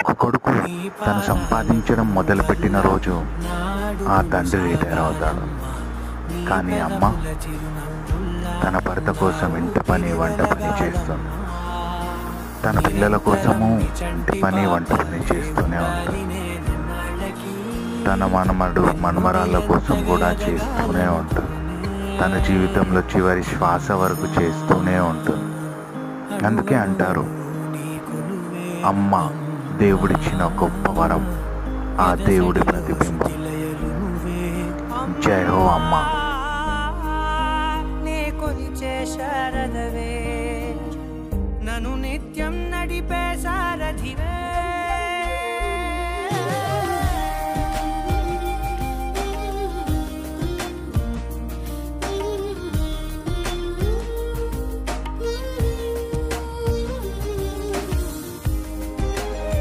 ఒక కొడుకు తను సంపాదించడం మొదలుపెట్టిన రోజు ఆ తండ్రి రిటైర్ అవుతాడు. కానీ అమ్మ తన భర్త కోసం ఇంటి పని వంట పని చేస్తుంది. తన పిల్లల కోసము ఇంటి పని వంట పని చేస్తూనే ఉంటుంది. తన మనమరాళ్ళ కోసం కూడా చేస్తూనే ఉంటుంది. తన జీవితంలో చివరి శ్వాస వరకు చేస్తూనే ఉంటుంది. అందుకే అంటారు, అమ్మ దేవుడిచ్చిన గొప్ప వరం, ఆ దేవుడి ప్రతిబింబం. జై హో అమ్మ. నన్ను నిత్యం నడిపే సారథివే.